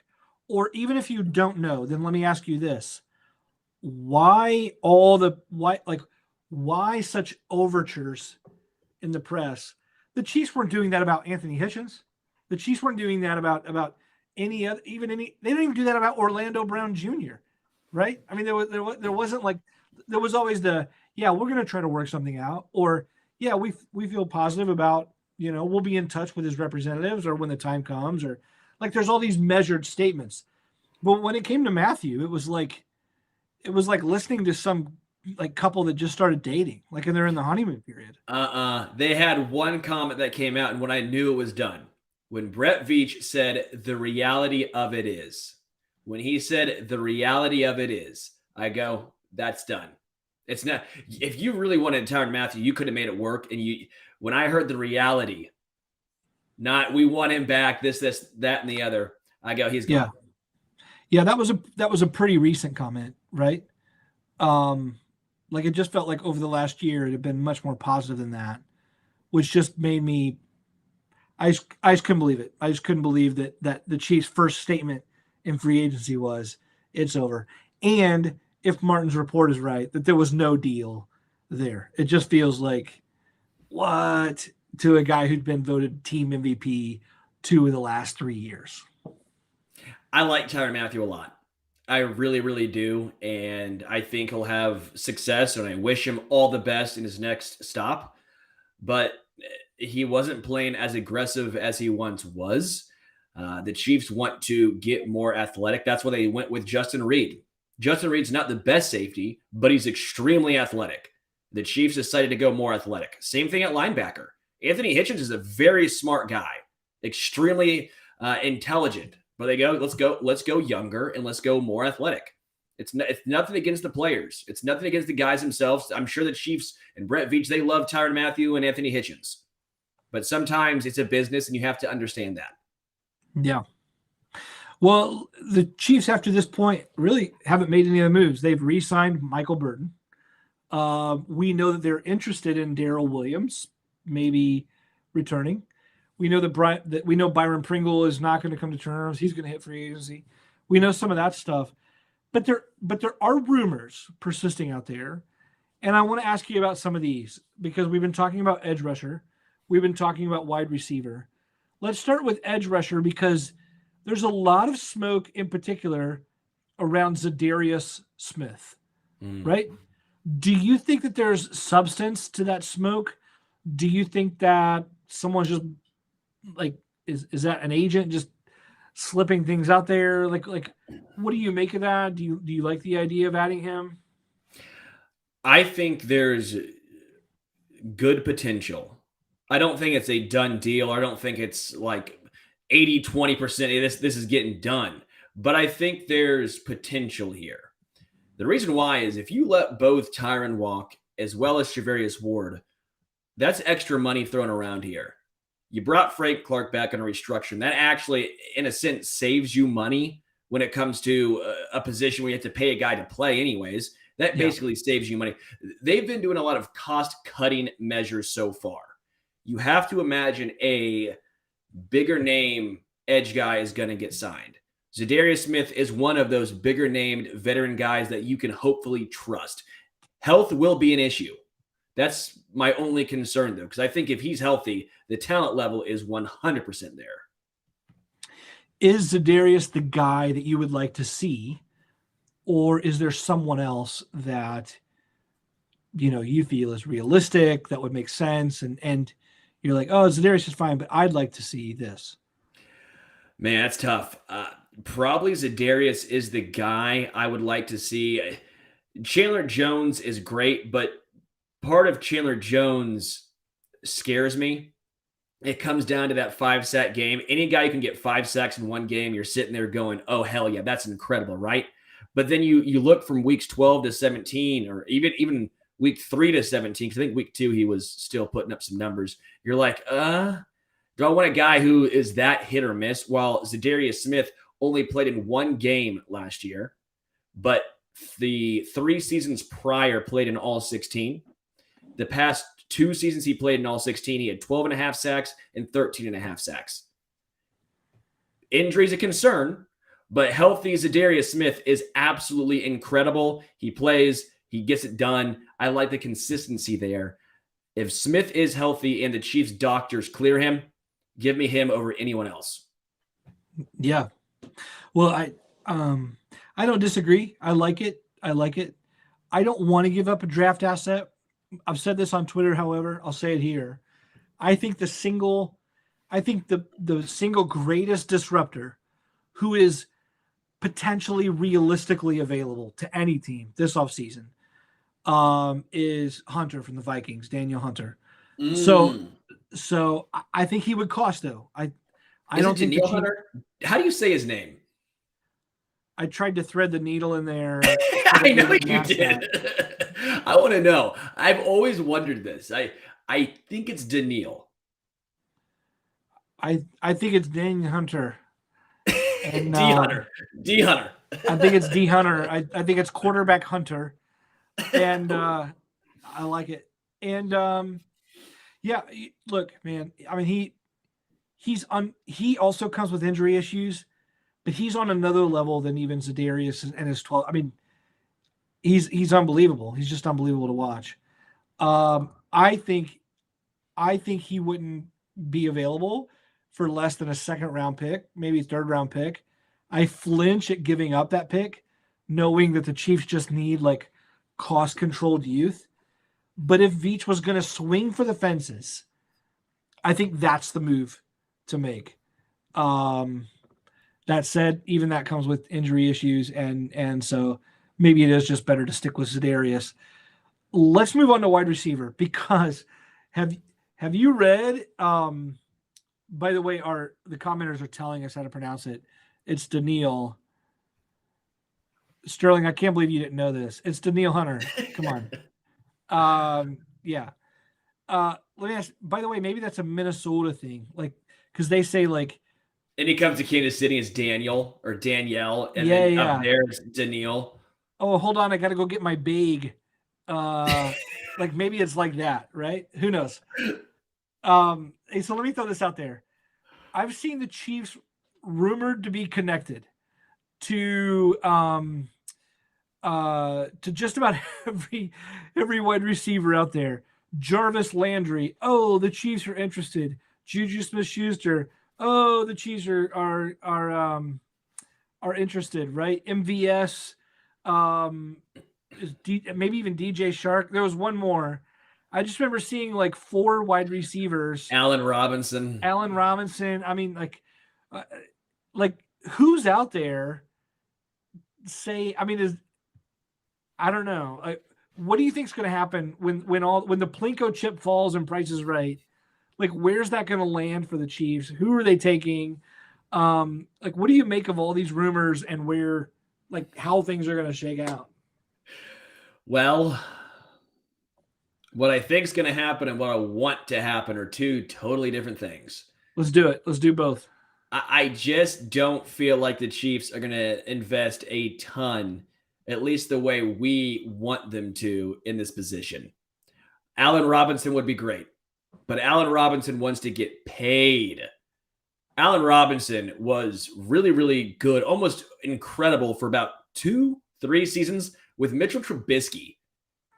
or even if you don't know, then let me ask you this. Why such overtures in the press? The Chiefs weren't doing that about Anthony Hitchens. The Chiefs weren't doing that about any other, they don't even do that about Orlando Brown Jr., right? I mean, there wasn't like, there was always we're going to try to work something out, or we feel positive about, we'll be in touch with his representatives or when the time comes, or like there's all these measured statements. But when it came to Mathieu, it was like listening to some like couple that just started dating, like, and they're in the honeymoon period. They had one comment that came out, and when I knew it was done, when Brett Veach said the reality of it is, when he said the reality of it is, I go, that's done. It's not. If you really wanted Tyrann Mathieu, you could have made it work. And when I heard the reality, not we want him back, this, that, and the other, I go, he's gone. Yeah, that was a pretty recent comment, right? Like it just felt like over the last year it had been much more positive than that, which just made me. I just couldn't believe it. I just couldn't believe that the Chiefs' first statement in free agency was it's over. And if Martin's report is right, that there was no deal there. It just feels like what to a guy who'd been voted team MVP 2 of the last 3 years. I like Tyrann Mathieu a lot. I really, really do. And I think he'll have success, and I wish him all the best in his next stop. But he wasn't playing as aggressive as he once was. The Chiefs want to get more athletic. That's why they went with Justin Reid. Justin Reid's not the best safety, but he's extremely athletic. The Chiefs decided to go more athletic. Same thing at linebacker. Anthony Hitchens is a very smart guy, extremely intelligent. But they go, let's go younger and let's go more athletic. It's nothing against the players. It's nothing against the guys themselves. I'm sure the Chiefs and Brett Veach, they love Tyrann Mathieu and Anthony Hitchens. But sometimes it's a business and you have to understand that. Yeah. Well, the Chiefs after this point really haven't made any other moves. They've re-signed Michael Burton. We know that they're interested in Darrell Williams, maybe returning. We know that Byron Pringle is not going to come to terms. He's going to hit free agency. We know some of that stuff. But there are rumors persisting out there. And I want to ask you about some of these because we've been talking about edge rusher. We've been talking about wide receiver. Let's start with edge rusher because there's a lot of smoke in particular around Za'Darius Smith, right? Do you think that there's substance to that smoke? Do you think that someone's just like, is that an agent just slipping things out there? Like, what do you make of that? Do you like the idea of adding him? I think there's good potential. I don't think it's a done deal. I don't think it's like 80-20% this is getting done. But I think there's potential here. The reason why is if you let both Tyron walk as well as Charvarius Ward, that's extra money thrown around here. You brought Frank Clark back on a restructuring. That actually, in a sense, saves you money when it comes to a position where you have to pay a guy to play anyways. That basically saves you money. They've been doing a lot of cost-cutting measures so far. You have to imagine a bigger name edge guy is going to get signed. Za'Darius Smith is one of those bigger named veteran guys that you can hopefully trust. Health will be an issue. That's my only concern, though, because I think if he's healthy, the talent level is 100% there. Is Za'Darius the guy that you would like to see, or is there someone else that you feel is realistic that would make sense, and you're like, oh, Za'Darius is fine, but I'd like to see this? Man, that's tough. Probably Za'Darius is the guy I would like to see. Chandler Jones is great, but part of Chandler Jones scares me. It comes down to that 5-sack game. Any guy who can get 5 sacks in one game, you're sitting there going, oh, hell yeah, that's incredible, right? But then you look from weeks 12 to 17 or even week 3 to 17, because I think week 2 he was still putting up some numbers. You're like, do I want a guy who is that hit or miss? While Za'Darius Smith only played in one game last year, but the 3 seasons prior played in all 16. The past 2 seasons he played in all 16, he had 12.5 sacks and 13.5 sacks. Injury's a concern, but healthy Za'Darius Smith is absolutely incredible. He plays, he gets it done. I like the consistency there. If Smith is healthy and the Chiefs' doctors clear him, give me him over anyone else. Yeah. Well, I don't disagree. I like it. I don't want to give up a draft asset. I've said this on Twitter, however, I'll say it here. I think the single greatest disruptor who is potentially realistically available to any team this offseason is Hunter from the Vikings, Daniel Hunter. So I think he would cost, though. I don't think Daniel Hunter. How do you say his name? I tried to thread the needle in there. I know you did. I want to know. I've always wondered this. I think it's Daniel. I think it's Daniel Hunter. And, D Hunter. I think it's D Hunter. I think it's quarterback Hunter. And I like it. And yeah, look, man. I mean, he also comes with injury issues, but he's on another level than even Za'Darius and his 12. I mean, he's unbelievable. He's just unbelievable to watch. I think he wouldn't be available for less than a 2nd-round pick, maybe a 3rd-round pick. I flinch at giving up that pick, knowing that the Chiefs just need like cost-controlled youth. But if Veach was going to swing for the fences, I think that's the move to make. That said, even that comes with injury issues, and so maybe it is just better to stick with za'darius. Let's move on to wide receiver, because have you read? By the way, the commenters are telling us how to pronounce it. It's Daniil. Sterling, I can't believe you didn't know this. It's Daniil Hunter. Come on. Yeah. Let me ask, by the way, maybe that's a Minnesota thing. Like, because they say like, and he comes to Kansas City as Daniel or Danielle, and yeah, then yeah. up there's Daniil. Oh, hold on, I got to go get my bag. Like maybe it's like that, right? Who knows? Hey, so let me throw this out there. I've seen the Chiefs rumored to be connected to just about every wide receiver out there. Jarvis Landry. Oh, the Chiefs are interested. Juju Smith-Schuster. Oh, the Chiefs are interested, right? MVS. Maybe even DJ Shark. There was one more. I just remember seeing like 4 wide receivers. Allen Robinson. I mean, like who's out there? I don't know. What do you think is going to happen when the Plinko chip falls and Price is Right? Like, where's that going to land for the Chiefs? Who are they taking? Like, what do you make of all these rumors and how things are going to shake out? Well, what I think is going to happen and what I want to happen are 2 totally different things. Let's do it. Let's do both. I just don't feel like the Chiefs are going to invest a ton, at least the way we want them to, in this position. Allen Robinson would be great, but Allen Robinson wants to get paid. Allen Robinson was really, really good, almost incredible for about 2-3 seasons with Mitchell Trubisky.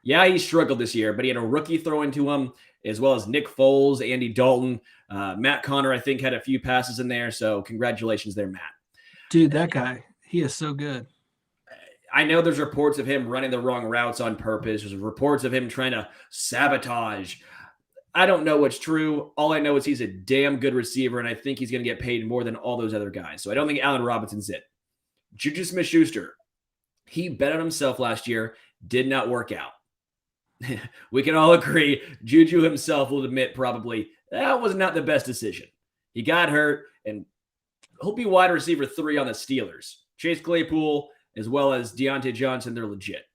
Yeah, he struggled this year, but he had a rookie throw into him, as well as Nick Foles, Andy Dalton. Matt Conner, I think, had a few passes in there, so congratulations there, Matt. Dude, that guy, he is so good. I know there's reports of him running the wrong routes on purpose. There's reports of him trying to sabotage. I don't know what's true. All I know is he's a damn good receiver, and I think he's going to get paid more than all those other guys. So I don't think Allen Robinson's it. Juju Smith-Schuster, he bet on himself last year, did not work out. We can all agree, Juju himself will admit probably that was not the best decision. He got hurt, and he'll be wide receiver 3 on the Steelers. Chase Claypool, as well as Deontay Johnson, they're legit.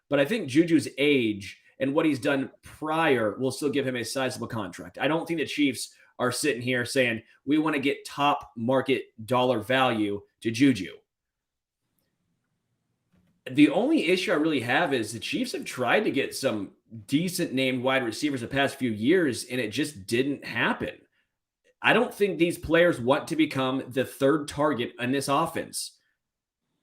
But I think Juju's age and what he's done prior will still give him a sizable contract. I don't think the Chiefs are sitting here saying, we want to get top market dollar value to Juju. The only issue I really have is the Chiefs have tried to get some decent named wide receivers the past few years, and it just didn't happen. I don't think these players want to become the 3rd target in this offense.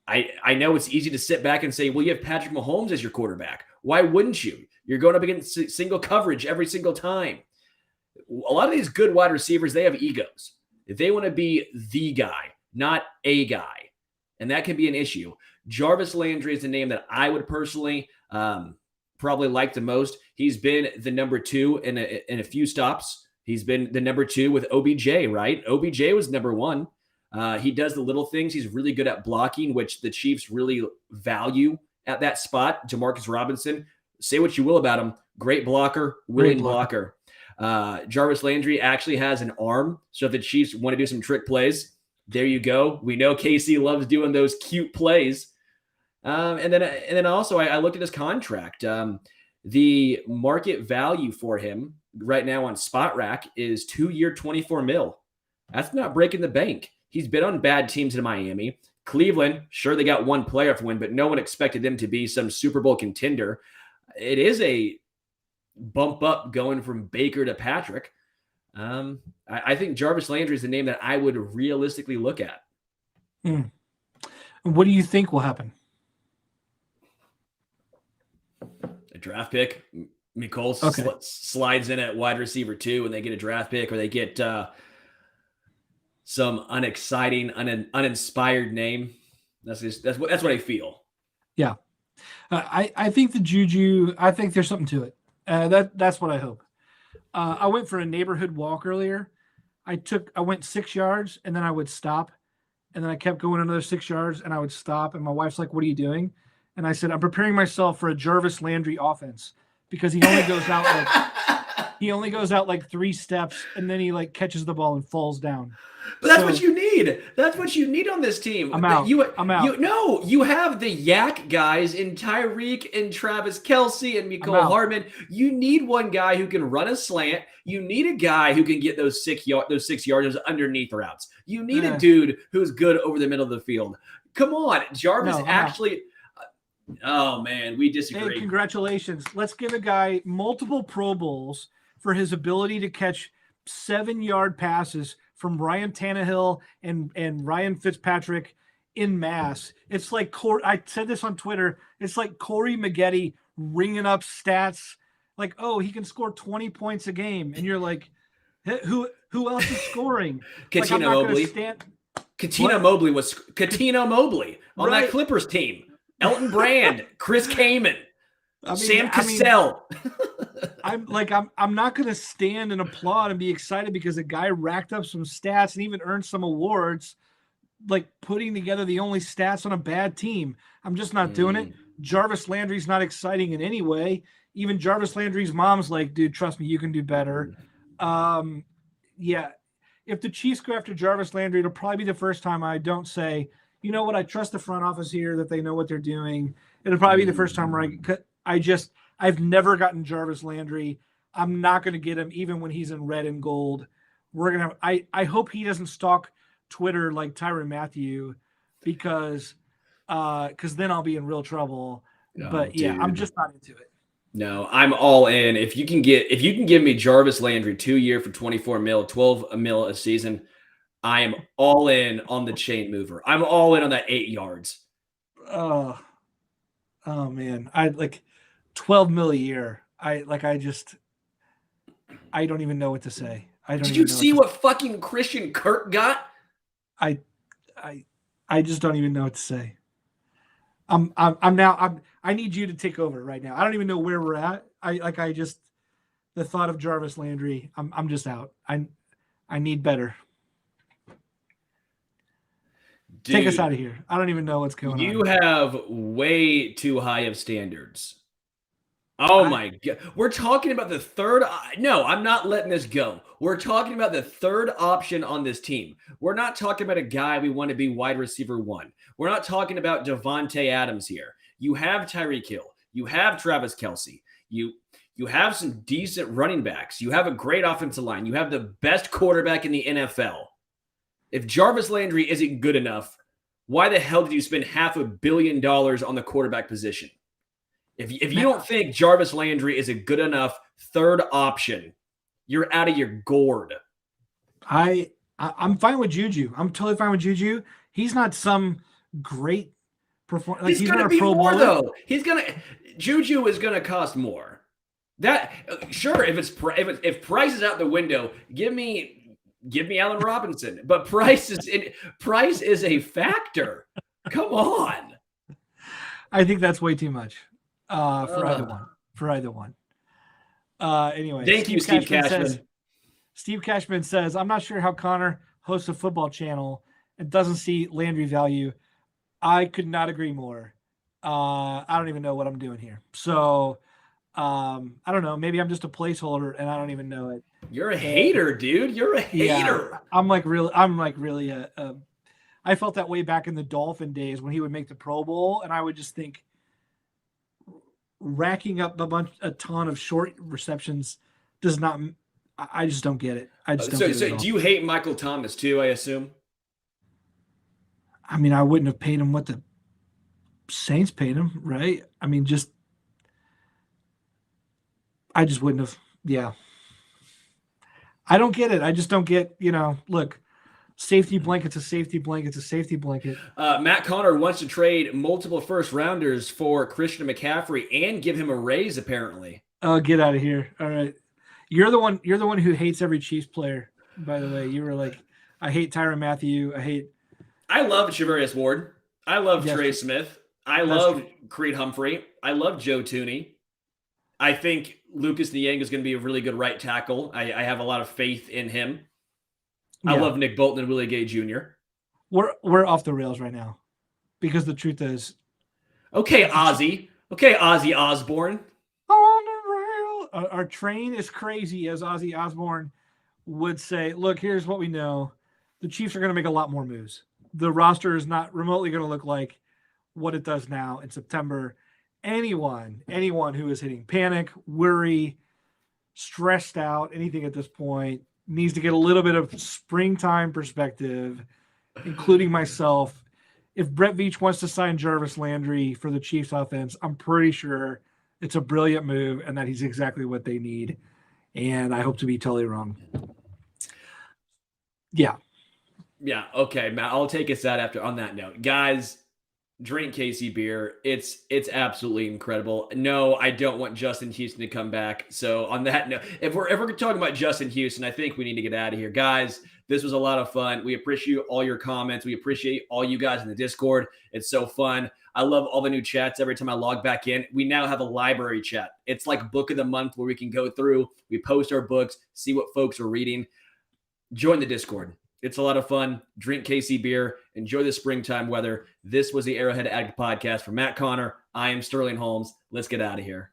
I know it's easy to sit back and say, well, you have Patrick Mahomes as your quarterback. Why wouldn't you? You're going up against single coverage every single time. A lot of these good wide receivers, they have egos. They want to be the guy, not a guy. And that can be an issue. Jarvis Landry is the name that I would personally probably like the most. He's been the number 2 in a few stops. He's been the number 2 with OBJ, right? OBJ was number 1. He does the little things. He's really good at blocking, which the Chiefs really value at that spot. Jamarcus Robinson, say what you will about him. Great blocker, willing blocker. Jarvis Landry actually has an arm. So if the Chiefs want to do some trick plays, there you go. We know KC loves doing those cute plays. And then also I looked at his contract. The market value for him right now on Spot Rack is 2-year, $24 million. That's not breaking the bank. He's been on bad teams in Miami. Cleveland, sure, they got 1 playoff win, but no one expected them to be some Super Bowl contender. It is a bump up going from Baker to Patrick. I think Jarvis Landry is the name that I would realistically look at. What do you think will happen? A draft pick. Nicole slides in at wide receiver 2 and they get a draft pick, or they get some unexciting, uninspired name. That's what I feel. Yeah. I think the Juju, I think there's something to it. That's what I hope. I went for a neighborhood walk earlier. I went 6 yards and then I would stop, and then I kept going another 6 yards and I would stop. And my wife's like, "What are you doing?" And I said, "I'm preparing myself for a Jarvis Landry offense because he only goes out like 3 steps and then he like catches the ball and falls down." But that's what you need. That's what you need on this team. I'm out. I'm out. No, you have the yak guys in Tyreek and Travis Kelce and Mecole Hardman. You need one guy who can run a slant. You need a guy who can get those 6 yards underneath routes. You need a dude who's good over the middle of the field. Come on, Jarvis actually. Oh man, we disagree. Hey, congratulations. Let's give a guy multiple Pro Bowls for his ability to catch 7-yard passes from Ryan Tannehill and Ryan Fitzpatrick in mass. It's like I said this on Twitter. It's like Corey Maggette ringing up stats like, oh, he can score 20 points a game, and you're like, who else is scoring? Katina Mobley. Katina Mobley on that Clippers team. Elton Brand, Chris Kaman, Sam Cassell. I'm not going to stand and applaud and be excited because a guy racked up some stats and even earned some awards, like putting together the only stats on a bad team. I'm just not doing it. Jarvis Landry's not exciting in any way. Even Jarvis Landry's mom's like, dude, trust me, you can do better. Yeah. If the Chiefs go after Jarvis Landry, it'll probably be the first time I don't say, you know what, I trust the front office here that they know what they're doing. It'll probably be the first time where I've never gotten Jarvis Landry. I'm not going to get him even when he's in red and gold. I hope he doesn't stalk Twitter like Tyrann Mathieu because then I'll be in real trouble. But yeah, dude. I'm just not into it. No, I'm all in. If you can give me Jarvis Landry 2 year for $24 million, $12 million a season, I am all in on the chain mover. I'm all in on that 8 yards. Oh man. I like $12 million a year. I don't even know what to say. Did you see what fucking Christian Kirk got? I just don't even know what to say. I need you to take over right now. I don't even know where we're at. The thought of Jarvis Landry, I'm just out. I need better. Dude, take us out of here. I don't even know what's going on. You have way too high of standards. Oh my God. We're talking about the third. No, I'm not letting this go. We're talking about the third option on this team. We're not talking about a guy we want to be wide receiver 1. We're not talking about Devontae Adams here. You have Tyreek Hill. You have Travis Kelce. You have some decent running backs. You have a great offensive line. You have the best quarterback in the NFL. If Jarvis Landry isn't good enough, why the hell did you spend $500 million on the quarterback position? If you don't think Jarvis Landry is a good enough third option, you're out of your gourd. I'm fine with Juju. I'm totally fine with Juju. He's not some great performer. Like, he's going to be more though. Juju is going to cost more. That sure, if Price is out the window, give me Allen Robinson, but Price is a factor. Come on. I think that's way too much for either one. Anyway, thank you, Steve Cashman. Steve Cashman says, "I'm not sure how Connor hosts a football channel and doesn't see Landry value." I could not agree more. I don't even know what I'm doing here. So I don't know. Maybe I'm just a placeholder and I don't even know it. You're a hater, dude. You're a hater. Yeah, I'm really I felt that way back in the Dolphin days when he would make the Pro Bowl, and I would just think racking up a ton of short receptions does not. I just don't get it. I just don't get it. So do you hate Michael Thomas too? I assume. I mean, I wouldn't have paid him what the Saints paid him, right? I mean, I just wouldn't have. Yeah. I don't get it. I just don't get, look, safety blanket's a safety blanket's a safety blanket. Matt Conner wants to trade multiple first rounders for Christian McCaffrey and give him a raise, apparently. Oh, get out of here. All right. You're the one who hates every Chiefs player, by the way. You were like, I hate Tyrann Mathieu. I love Charvarius Ward. I love Trey Smith. I love Creed Humphrey. I love Joe Tooney. I think Lucas Niang is going to be a really good right tackle. I have a lot of faith in him. I Yeah. love Nick Bolton and Willie Gay Jr. We're off the rails right now because the truth is, Okay, Ozzy. Okay, Ozzy Osbourne. on the rail. Our train is crazy, as Ozzy Osbourne would say. Look, here's what we know: the Chiefs are going to make a lot more moves. The roster is not remotely going to look like what it does now in September. Anyone who is hitting panic, worry, stressed out, anything at this point needs to get a little bit of springtime perspective, including myself. If Brett Veach wants to sign Jarvis Landry for the Chiefs offense, I'm pretty sure it's a brilliant move and that he's exactly what they need. And I hope to be totally wrong. Yeah. Yeah. Okay, Matt. I'll take us out on that note, guys. Drink KC beer. It's absolutely incredible. No, I don't want Justin Houston to come back. So on that note, if we're ever talking about Justin Houston, I think we need to get out of here. Guys, this was a lot of fun. We appreciate all your comments. We appreciate all you guys in the Discord. It's so fun. I love all the new chats every time I log back in. We now have a library chat. It's like book of the month where we can go through, we post our books, see what folks are reading. Join the Discord. It's a lot of fun. Drink KC beer. Enjoy the springtime weather. This was the Arrowhead Addict podcast for Matt Conner. I am Sterling Holmes. Let's get out of here.